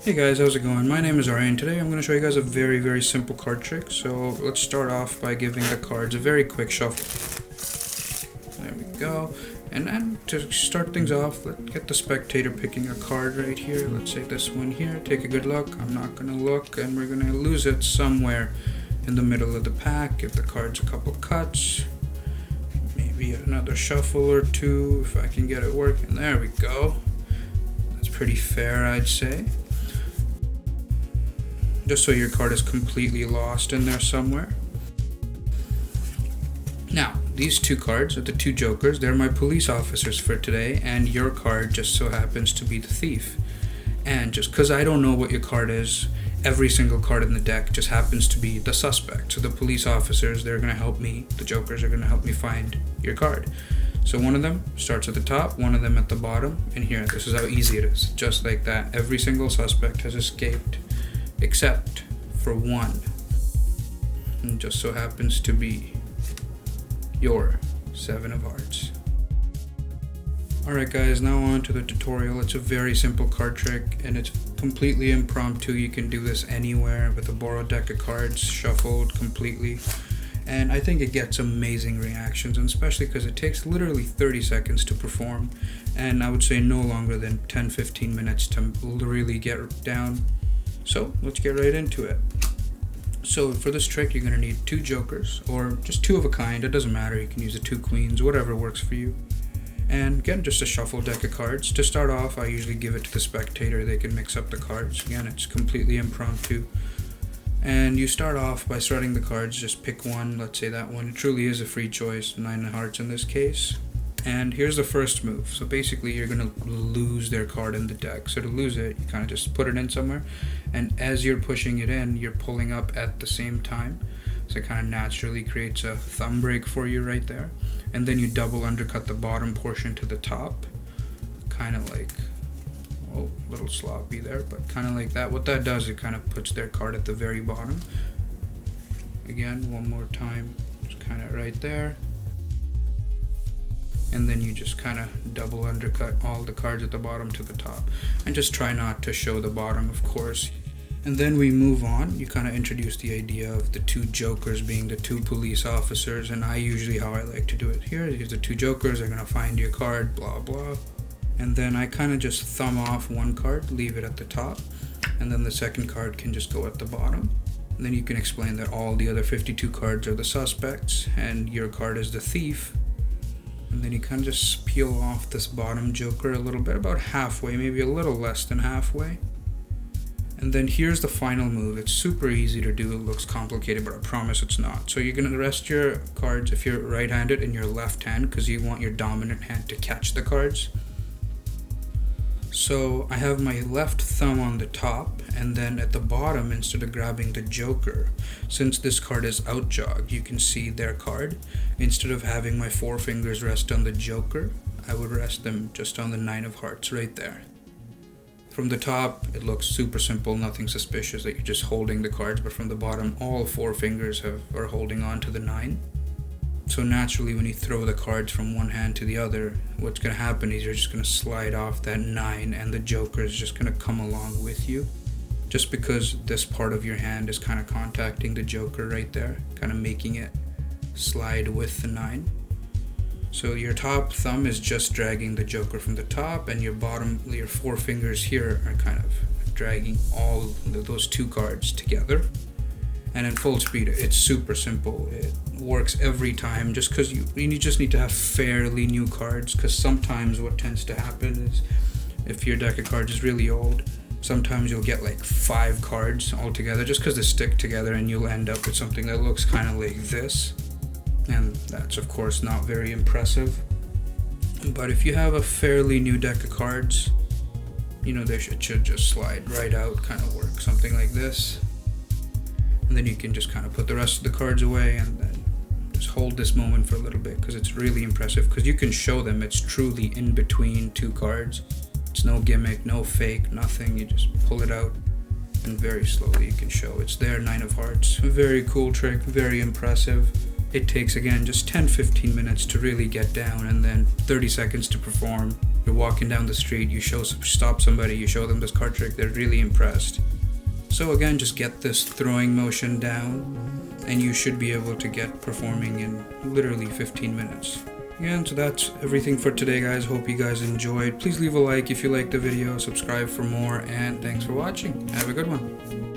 Hey guys, how's it going? My name is Aryan. Today I'm going to show you guys a very simple card trick. So let's start off by giving the cards a very quick shuffle. There we go. And then to start things off, let's get the spectator picking a card right here. Let's say this one here. Take a good look. I'm not going to look, and we're going to lose it somewhere in the middle of the pack. Give the cards a couple cuts. Maybe another shuffle or two if I can get it working. There we go. That's pretty fair, I'd say. Just so your card is completely lost in there somewhere. Now, these two cards are the two jokers. They're my police officers for today, and your card just so happens to be the thief. And just because I don't know what your card is, every single card in the deck just happens to be the suspect. So the police officers, they're going to help me. The jokers are going to help me find your card. So one of them starts at the top, one of them at the bottom, and here, this is how easy it is. Just like that, every single suspect has escaped. Except for one, and just so happens to be your 7 of hearts. Alright guys, now on to the tutorial. It's a very simple card trick and it's completely impromptu. You can do this anywhere with a borrowed deck of cards, shuffled completely. And I think it gets amazing reactions, and especially because it takes literally 30 seconds to perform, and I would say no longer than 10-15 minutes to really get down. So let's get right into it. So for this trick, you're going to need 2 jokers, or just 2 of a kind. It doesn't matter. You can use the 2 queens, whatever works for you. And again, just a shuffle deck of cards. To start off, I usually give it to the spectator. They can mix up the cards. Again, it's completely impromptu. And you start off by starting the cards. Just pick one. Let's say that one. It truly is a free choice. 9 of hearts in this case. And here's the first move. So basically you're going to lose their card in the deck. So to lose it, you kind of just put it in somewhere. And as you're pushing it in, you're pulling up at the same time. So it kind of naturally creates a thumb break for you right there. And then you double undercut the bottom portion to the top. Kind of like, oh, a little sloppy there, but kind of like that. What that does, it kind of puts their card at the very bottom. Again, one more time, just kind of right there. And then you just kind of double undercut all the cards at the bottom to the top. And just try not to show the bottom, of course. And then we move on. You kind of introduce the idea of the 2 jokers being the 2 police officers. And how I like to do it here is the 2 jokers are going to find your card, blah, blah. And then I kind of just thumb off one card, leave it at the top. And then the second card can just go at the bottom. And then you can explain that all the other 52 cards are the suspects and your card is the thief. And then you kind of just peel off this bottom joker a little bit, about halfway, maybe a little less than halfway. And then here's the final move. It's super easy to do. It looks complicated, but I promise it's not. So you're going to rest your cards, if you're right-handed, in your left hand, because you want your dominant hand to catch the cards. So I have my left thumb on the top, and then at the bottom, instead of grabbing the joker, since this card is outjogged, you can see their card. Instead of having my 4 fingers rest on the joker, I would rest them just on the 9 of hearts right there. From the top, it looks super simple, nothing suspicious that you're just holding the cards, but from the bottom, all 4 fingers are holding on to the 9. So naturally, when you throw the cards from one hand to the other, what's going to happen is you're just going to slide off that 9 and the joker is just going to come along with you. Just because this part of your hand is kind of contacting the joker right there, kind of making it slide with the 9. So your top thumb is just dragging the joker from the top, and your 4 fingers here are kind of dragging all those 2 cards together. And in full speed, it's super simple. It works every time, just because you just need to have fairly new cards, because sometimes what tends to happen is if your deck of cards is really old, sometimes you'll get like 5 cards all together just because they stick together, and you'll end up with something that looks kind of like this. And that's of course not very impressive. But if you have a fairly new deck of cards, it should just slide right out, kind of work something like this. And then you can just kind of put the rest of the cards away and then just hold this moment for a little bit, because it's really impressive, because you can show them it's truly in between 2 cards. It's no gimmick, no fake, nothing. You just pull it out and very slowly you can show it's there, 9 of hearts. A very cool trick, very impressive. It takes, again, just 10-15 minutes to really get down, and then 30 seconds to perform. You're walking down the street, you stop somebody, you show them this card trick, they're really impressed. So again, just get this throwing motion down, and you should be able to get performing in literally 15 minutes. Again, so that's everything for today, guys. Hope you guys enjoyed. Please leave a like if you liked the video, subscribe for more, and thanks for watching. Have a good one.